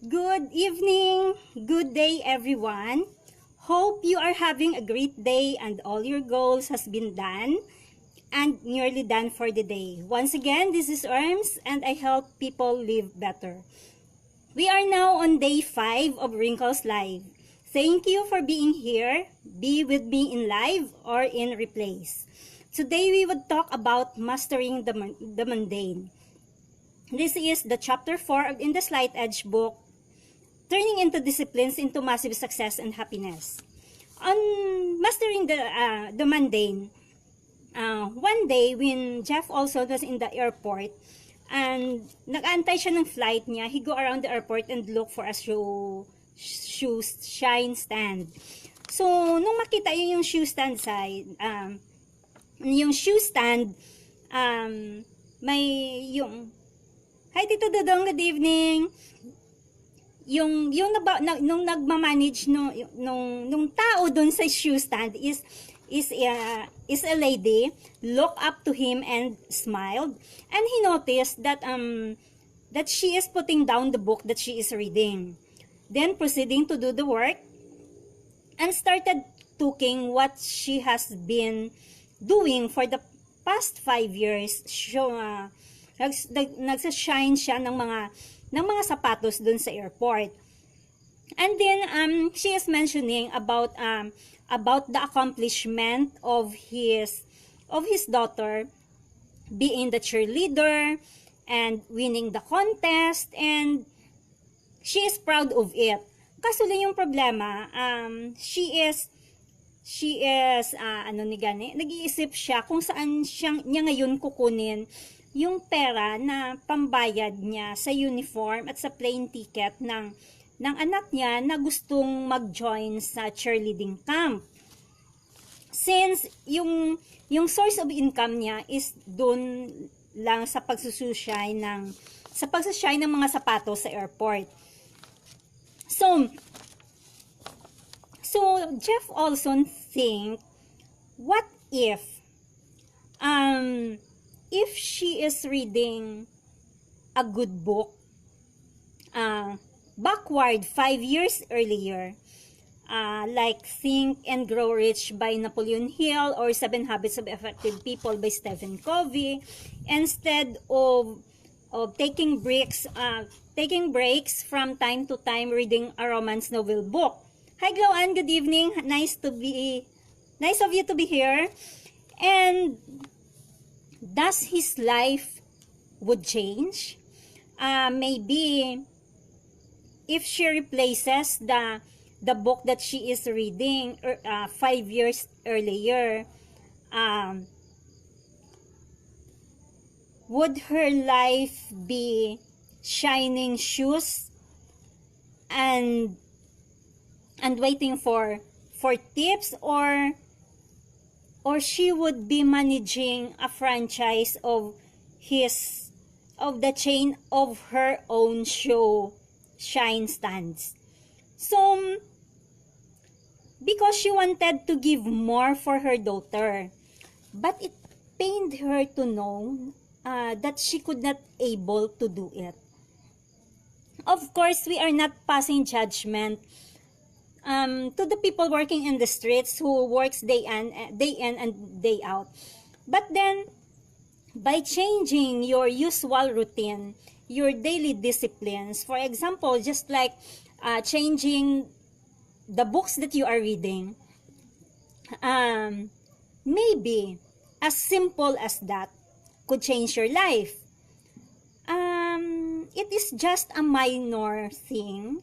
Good evening, good day everyone. Hope you are having a great day and all your goals has been done and nearly done for the day. Once again, this is Ermz and I help people live better. We are now on day 5 of Wrinkles Live. Thank you for being here. Be with me in live or in replays. Today we would talk about mastering the mundane. This is the chapter 4 in the Slight Edge book, Turning into Disciplines into Massive Success and Happiness. On mastering the mundane, one day when Jeff also was in the airport and nag-aantay siya ng flight niya, he go around the airport and look for a shoeshine stand. So, nung makita yung shoe stand may yung, hi Tito Dodong, good evening. Yung nung nagma-manage nung tao doon sa shoe stand is a lady, look up to him and smiled, and he noticed that she is putting down the book that she is reading, then proceeding to do the work and started talking what she has been doing for the past 5 years. Nagsashine siya ng mga sapatos dun sa airport. And then she is mentioning about the accomplishment of his daughter being the cheerleader and winning the contest, and she is proud of it. Kaso lang yung problema, she is nag-iisip siya kung saan niya ngayon kukunin yung pera na pambayad niya sa uniform at sa plane ticket ng anak niya na gustong mag-join sa cheerleading camp. Since yung source of income niya is doon lang sa pagsushine ng mga sapatos sa airport. So Jeff also think, what if she is reading a good book backward 5 years earlier, like Think and Grow Rich by Napoleon Hill or 7 Habits of Effective People by Steven Covey, instead of taking breaks from time to time reading a romance novel book. Hi Gloan, good evening. Nice of you to be here. And does his life would change? Maybe if she replaces the book that she is reading 5 years earlier, would her life be shining shoes and waiting for tips, or she would be managing a franchise of the chain of her own shine stands? So, because she wanted to give more for her daughter, but it pained her to know that she could not able to do it. Of course, we are not passing judgment to the people working in the streets who works day in and day out. But then, by changing your usual routine, your daily disciplines, for example, just like changing the books that you are reading, maybe as simple as that could change your life. It is just a minor thing.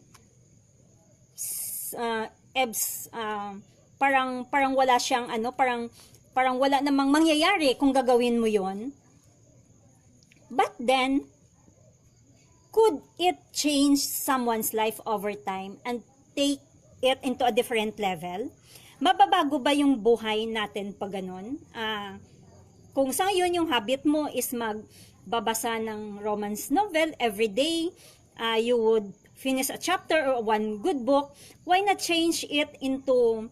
Parang wala siyang parang wala namang mangyayari kung gagawin mo yon. But then, could it change someone's life over time and take it into a different level? Mababago ba yung buhay natin pag ganun? Kung sa yun yung habit mo is magbabasa ng romance novel every day, you would finish a chapter or one good book, why not change it into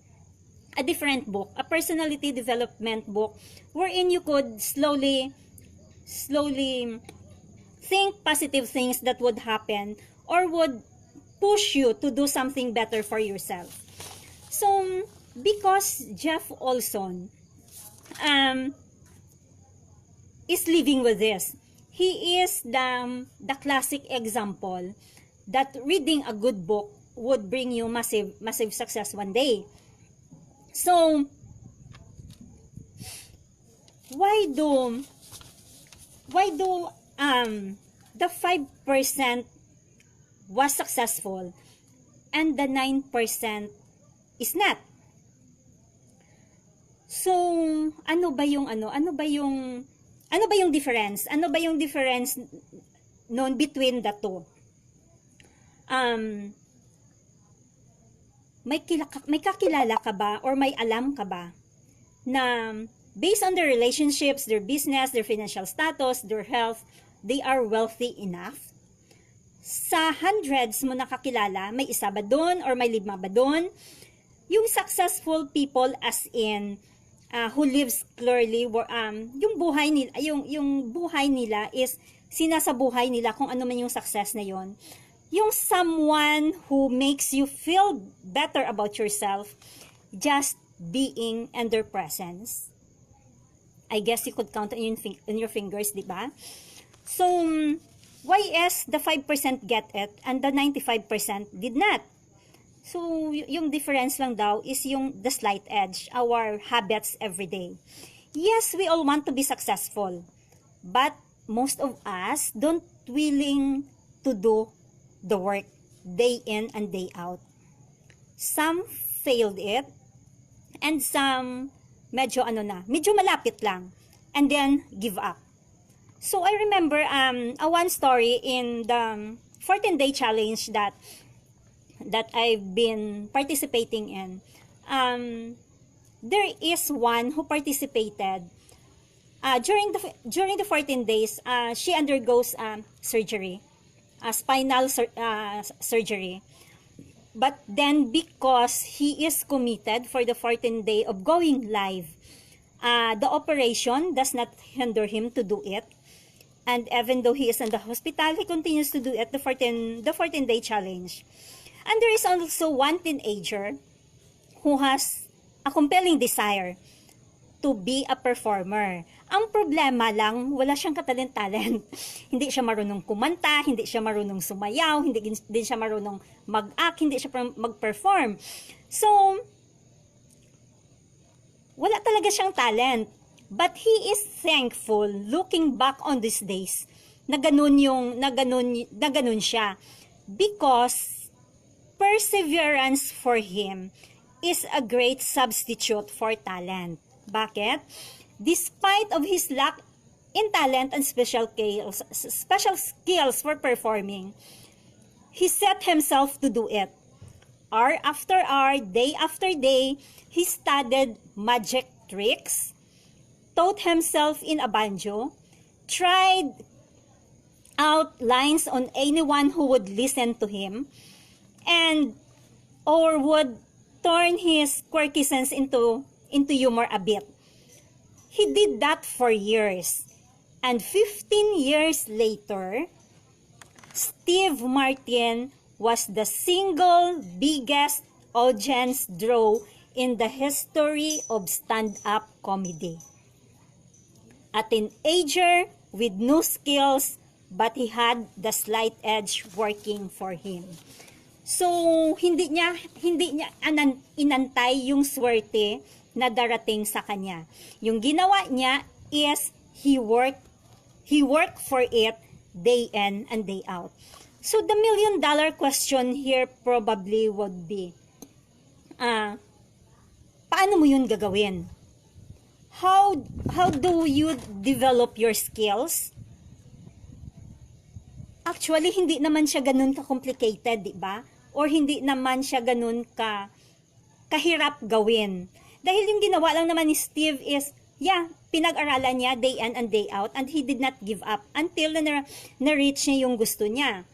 a different book, a personality development book, wherein you could slowly think positive things that would happen or would push you to do something better for yourself. So, because Jeff Olson is living with this, he is the classic example that reading a good book would bring you massive success one day. So, why do the 5% was successful and the 9% is not? So, ano ba yung difference? Ano ba yung difference noon between the two? May kakilala ka ba or may alam ka ba na based on their relationships, their business, their financial status, their health, they are wealthy enough? Sa hundreds mo nakakilala, may isa ba doon or may 5 ba doon? Yung successful people as in who lives clearly, yung buhay nila is sinasabuhay nila kung ano man yung success na yon. Yung someone who makes you feel better about yourself just being in their presence. I guess you could count on your fingers, di ba? So, why is the 5% get it and the 95% did not? So, yung difference lang daw is the slight edge, our habits every day. Yes, we all want to be successful, but most of us don't willing to do the work day in and day out. Some failed it, and some medyo malapit lang, and then give up. So I remember one story in the 14-day challenge that I've been participating in. There is one who participated during the 14 days. She undergoes surgery, spinal surgery. But then, because he is committed for the 14th day of going live, the operation does not hinder him to do it. And even though he is in the hospital, he continues to do it, the 14-day challenge. And there is also one teenager who has a compelling desire to be a performer. Ang problema lang, wala siyang katalent-talent. Hindi siya marunong kumanta, hindi siya marunong sumayaw, hindi din siya marunong mag-act, hindi siya mag-perform. So, wala talaga siyang talent. But he is thankful looking back on these days na ganun siya. Because perseverance for him is a great substitute for talent. Bakit? Despite of his lack in talent and special skills for performing, he set himself to do it. Hour after hour, day after day, he studied magic tricks, taught himself in a banjo, tried out lines on anyone who would listen to him, or would turn his quirky sense into humor a bit. He did that for years. And 15 years later, Steve Martin was the single biggest audience draw in the history of stand-up comedy. A teenager with no skills, but he had the slight edge working for him. So, hindi niya inantay yung swerte na darating sa kanya. Yung ginawa niya is he worked for it day in and day out. So, the $1 million question here probably would be, paano mo yun gagawin? How do you develop your skills? Actually, hindi naman siya ganun ka-complicated, di ba? Or hindi naman siya ganun kahirap gawin. Dahil yung ginawa lang naman ni Steve is, pinag-aralan niya day in and day out, and he did not give up until na-reach niya yung gusto niya.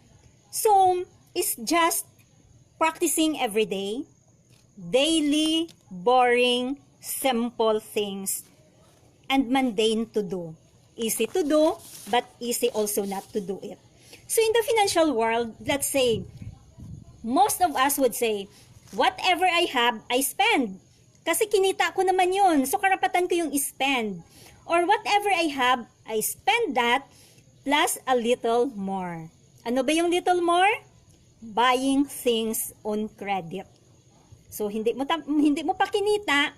So, it's just practicing every day, daily, boring, simple things, and mundane to do. Easy to do, but easy also not to do it. So, in the financial world, let's say, Most of us would say, whatever I have, I spend. Kasi kinita ko naman yun, so karapatan ko yung spend. Or whatever I have, I spend that plus a little more. Ano ba yung little more? Buying things on credit. So hindi mo pa kinita,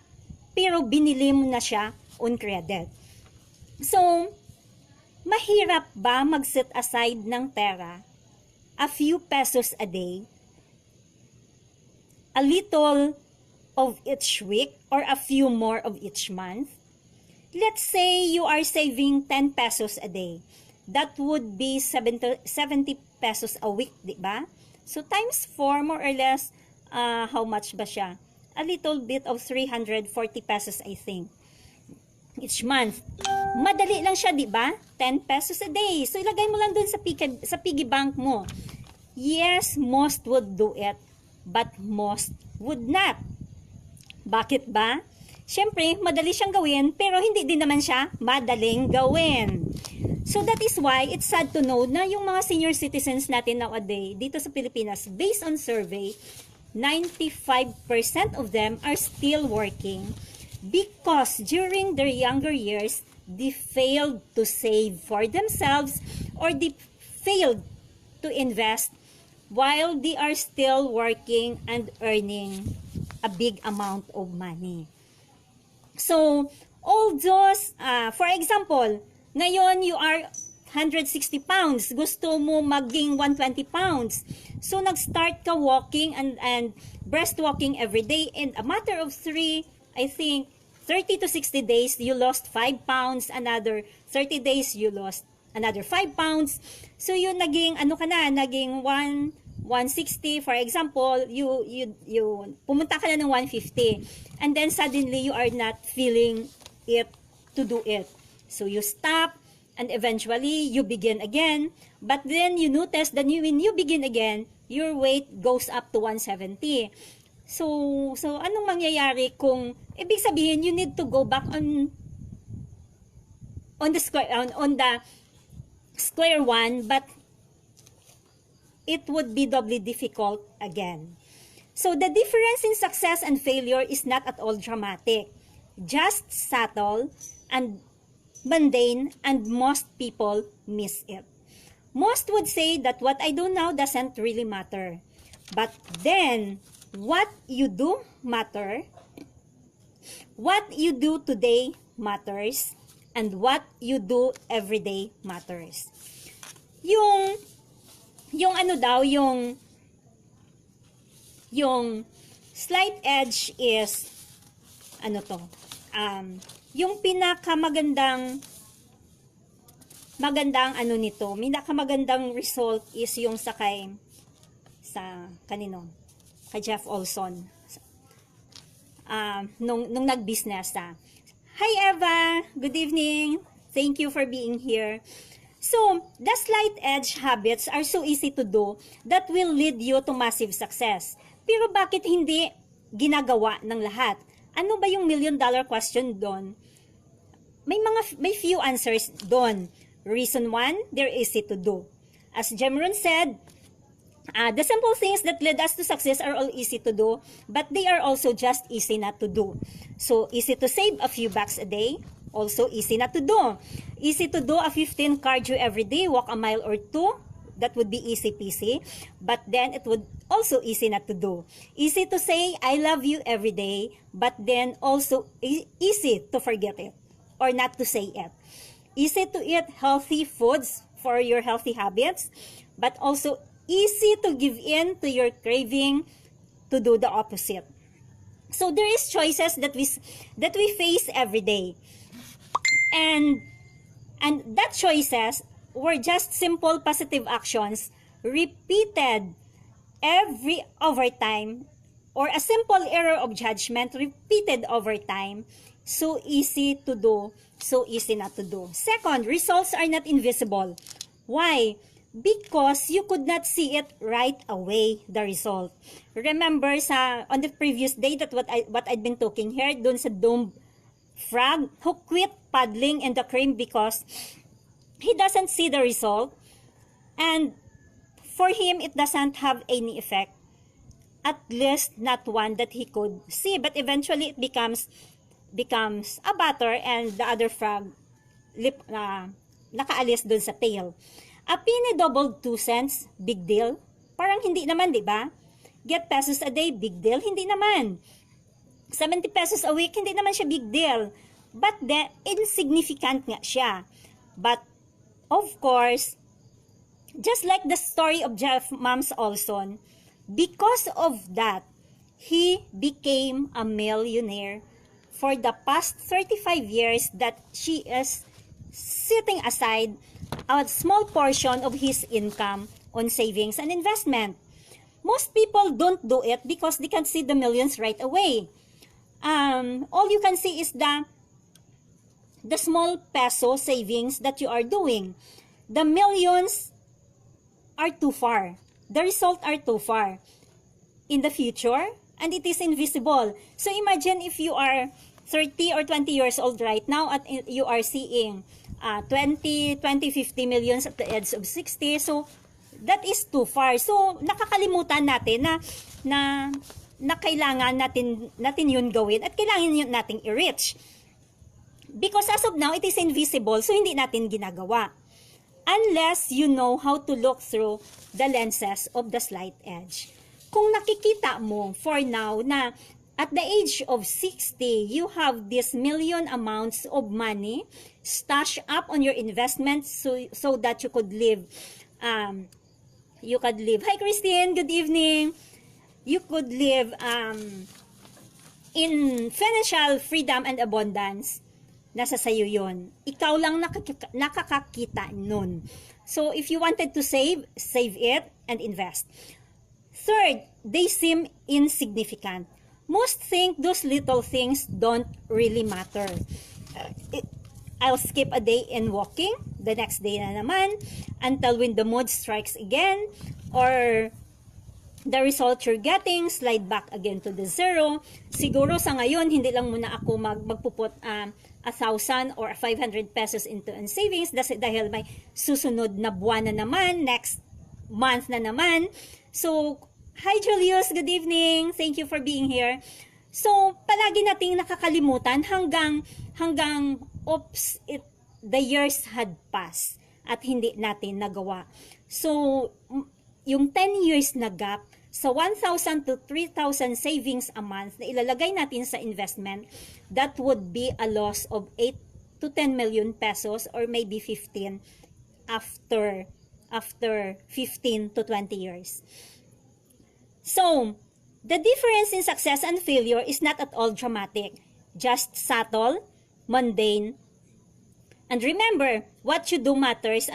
pero binili mo na siya on credit. So, mahirap ba mag-set aside ng pera, a few pesos a day, a little of each week, or a few more of each month? Let's say you are saving 10 pesos a day. That would be 70 pesos a week, di ba? So, times 4, more or less, how much ba siya? A little bit of 340 pesos, I think, each month. Madali lang siya, di ba? 10 pesos a day. So, ilagay mo lang dun sa piggy bank mo. Yes, most would do it, but most would not. Bakit ba? Siyempre, madali siyang gawin, pero hindi din naman siya madaling gawin. So, that is why it's sad to know na yung mga senior citizens natin nowadays, dito sa Pilipinas, based on survey, 95% of them are still working because during their younger years, they failed to save for themselves or they failed to invest while they are still working and earning a big amount of money. So, all those, for example, ngayon you are 160 pounds, gusto mo maging 120 pounds. So, nag-start ka walking and breast walking every day. In a matter of 30 to 60 days, you lost 5 pounds. Another 30 days, you lost another 5 pounds. So, yun naging, naging 160. For example, you pumunta ka na ng 150. And then, suddenly, you are not feeling it to do it. So, you stop. And eventually, you begin again. But then, you notice that when you begin again, your weight goes up to 170. So anong mangyayari kung, ibig sabihin, you need to go back on the square one, but it would be doubly difficult again. So the difference in success and failure is not at all dramatic, just subtle and mundane, and most people miss it. Most would say that what I do now doesn't really matter. But then, what you do matter. What you do today matters. And what you do every day matters. Yung slight edge is, yung pinakamagandang pinakamagandang result is yung kay Jeff Olson, nung nag-business. Hi Eva, good evening, thank you for being here. So, the slight edge habits are so easy to do that will lead you to massive success. Pero bakit hindi ginagawa ng lahat? Ano ba yung $1 million question doon? May few answers doon. Reason 1, they're easy to do. As Jemron said, the simple things that lead us to success are all easy to do, but they are also just easy not to do. So, easy to save a few bucks a day, also easy not to do. Easy to do a 15 cardio every day, walk a mile or 2, that would be easy peasy, but then it would also easy not to do. Easy to say, I love you every day, but then also easy to forget it or not to say it. Easy to eat healthy foods for your healthy habits, but also easy to give in to your craving to do the opposite. So there is choices that we face every day. And that choices were just simple positive actions repeated over time, or a simple error of judgment repeated over time. So easy to do, so easy not to do. Second, results are not invisible. Why? Because you could not see it right away, the result. Remember on the previous day that what I'd been talking here, dun sa doomed frog who quit paddling in the cream because he doesn't see the result, and for him it doesn't have any effect. at least not one that he could see. But eventually it becomes a butter, and the other frog nakaalis dun sa tail. A penny doubled 2 cents, big deal? Parang hindi naman, di ba? Get pesos a day, big deal? Hindi naman. 70 pesos a week, hindi naman siya big deal. But insignificant nga siya. But, of course, just like the story of Jeff Mams Olson, because of that, he became a millionaire for the past 35 years that she is setting aside a small portion of his income on savings and investment. Most people don't do it because they can see the millions right away. All you can see is the small peso savings that you are doing. The millions are too far. The result are too far in the future, and it is invisible. So imagine if you are 30 or 20 years old right now at you are seeing 50 millions at the age of 60. So that is too far. So nakakalimutan natin na kailangan natin yun gawin at kailangan yun nating i-reach. Because as of now, it is invisible, so hindi natin ginagawa. Unless you know how to look through the lenses of the slight edge. Kung nakikita mo for now na at the age of 60, you have this million amounts of money stashed up on your investments so that you could live. Hi Christine, good evening. You could live in financial freedom and abundance. Nasa sayo yun. Ikaw lang nakakakita nun. So if you wanted to save it and invest. Third, they seem insignificant. Most think those little things don't really matter. I'll skip a day in walking, the next day na naman, until when the mood strikes again, or the result you're getting, slide back again to the zero. Siguro sa ngayon, hindi lang muna ako magpuput 1,000 or 500 pesos into savings dahil may susunod na buwan na naman, next month na naman. So, hi Julius, good evening. Thank you for being here. So, palagi nating nakakalimutan hanggang the years had passed at hindi natin nagawa. So, yung 10 years na gap sa 1,000 to 3,000 savings a month na ilalagay natin sa investment, that would be a loss of 8 to 10 million pesos or maybe 15 after 15 to 20 years. So, the difference in success and failure is not at all dramatic, just subtle, mundane. And remember, what you do matters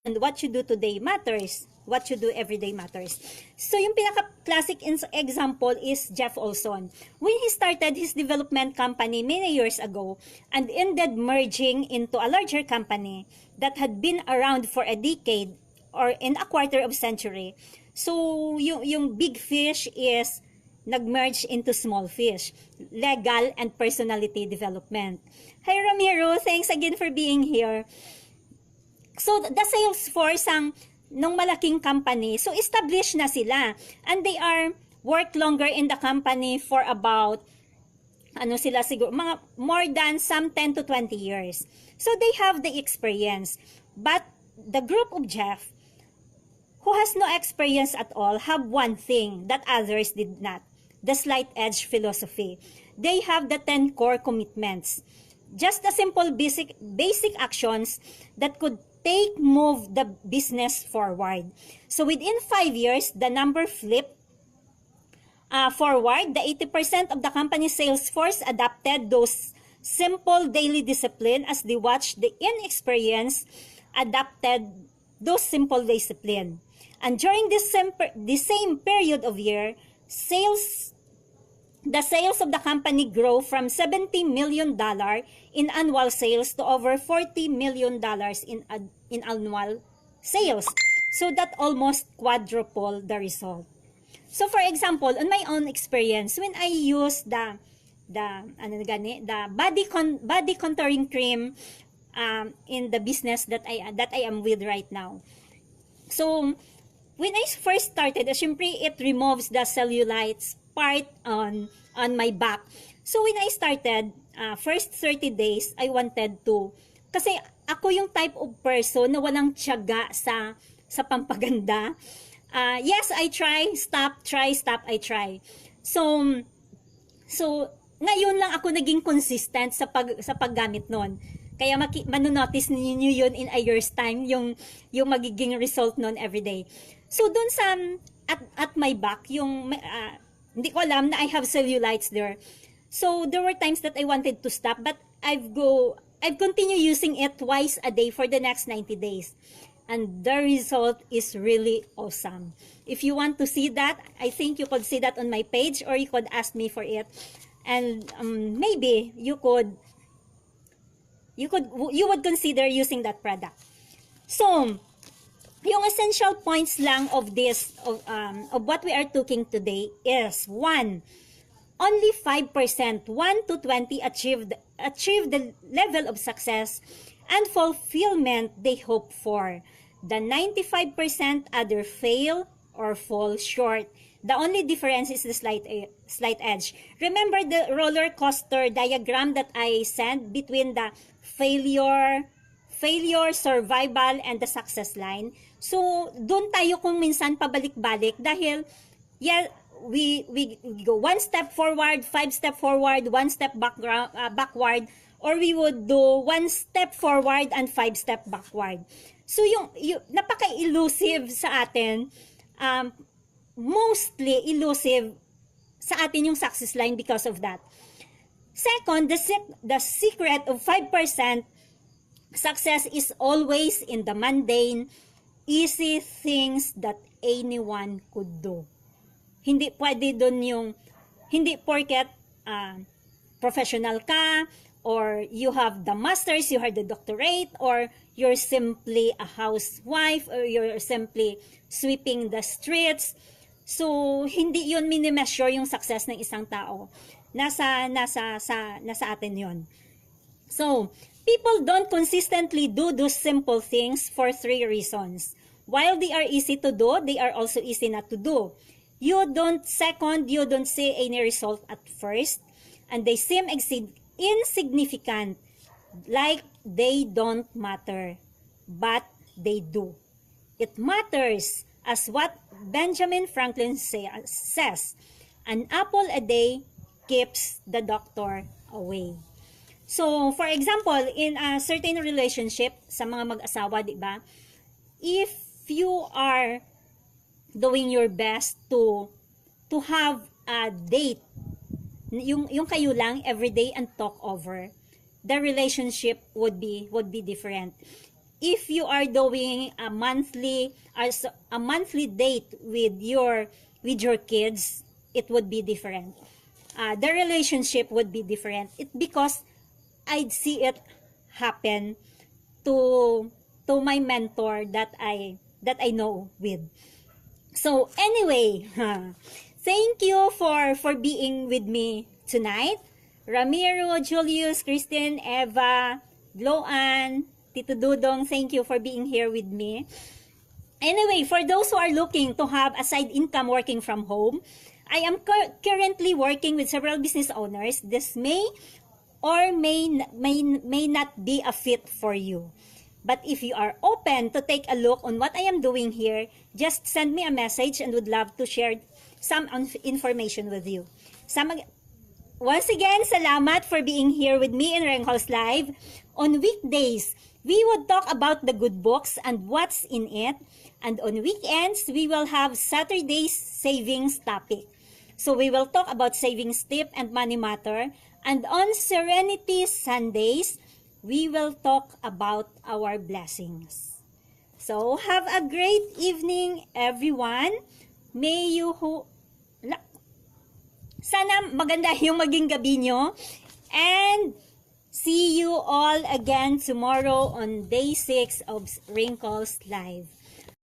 and what you do today matters. What you do every day matters. So, yung pinaka-classic example is Jeff Olson. When he started his development company many years ago and ended merging into a larger company that had been around for a decade or in a quarter of century. So, yung big fish is nag-merge into small fish. Legal and personality development. Hi Ramiro, thanks again for being here. So, the sales force ng malaking company, so established na sila. And they are work longer in the company for about, siguro, mga more than some 10 to 20 years. So, they have the experience. But, the group of Jeff, who has no experience at all, have one thing that others did not. The slight edge philosophy. They have the 10 core commitments. Just a simple basic actions that could move the business forward. So within 5 years, the number flipped forward. The 80% of the company's sales force adopted those simple daily discipline as they watched the inexperienced adopted those simple discipline. And during this same period of year, the sales of the company grow from $70 million in annual sales to over $40 million in annual sales. So that almost quadruple the result. So for example, on my own experience, when I use the body contouring cream in the business that I am with right now. So when I first started, syempre it removes the cellulite part on my back. So when I started, first 30 days, I wanted to, kasi ako yung type of person na walang tiyaga sa pampaganda. Yes, I try, stop, I try. So ngayon lang ako naging consistent sa paggamit nun. Kaya manonotice niyo yun in a year's time, yung magiging result nun everyday. So dun sa, at my back, hindi ko alam na I have cellulites there. So there were times that I wanted to stop, but I've continued using it twice a day for the next 90 days. And the result is really awesome. If you want to see that, I think you could see that on my page, or you could ask me for it. And maybe you would consider using that product. So, yung essential points lang of this, of what we are talking today is, 1, only 5%, 1 to 20 achieve the level of success and fulfillment they hope for. The 95% either fail or fall short. The only difference is the slight edge. Remember the roller coaster diagram that I sent between the failure, survival, and the success line? So, doon tayo kung minsan pabalik-balik dahil, yeah, we go 1 step forward, 5 step forward, 1 step backward, or we would do 1 step forward and 5 step backward. So, yung napaka-elusive sa atin, mostly elusive sa atin yung success line because of that. Second, the secret of 5% success is always in the mundane, easy things that anyone could do. Hindi pwede doon yung, hindi porket professional ka, or you have the masters, you have the doctorate, or you're simply a housewife, or you're simply sweeping the streets. So, hindi yun minimeasure yung success ng isang tao. Nasa atin yun. So, people don't consistently do those simple things for 3 reasons. While they are easy to do, they are also easy not to do. You don't see any result at first, and they seem insignificant, like they don't matter, but they do. It matters, as what Benjamin Franklin says, an apple a day keeps the doctor away. So, for example, in a certain relationship, sa mga mag-asawa, di ba? If you are doing your best to have a date, yung kayo lang everyday and talk over, the relationship would be different. If you are doing a monthly date with your kids, it would be different. The relationship would be different. Because I'd see it happen to my mentor that I know with. So anyway, thank you for being with me tonight. Ramiro, Julius, Kristen, Eva, Gloan, Tito Dudong, thank you for being here with me. Anyway, for those who are looking to have a side income working from home, I am currently working with several business owners. This may or may not be a fit for you. But if you are open to take a look on what I am doing here, just send me a message and would love to share some information with you. Once again, salamat for being here with me in Wrinkles Live. On weekdays, we would talk about the good books and what's in it. And on weekends, we will have Saturday's savings topic. So we will talk about savings tip and money matter. And on Serenity Sundays, we will talk about our blessings. So, have a great evening, everyone. May you sana maganda yung maging gabi nyo. And see you all again tomorrow on day 6 of Wrinkles Live.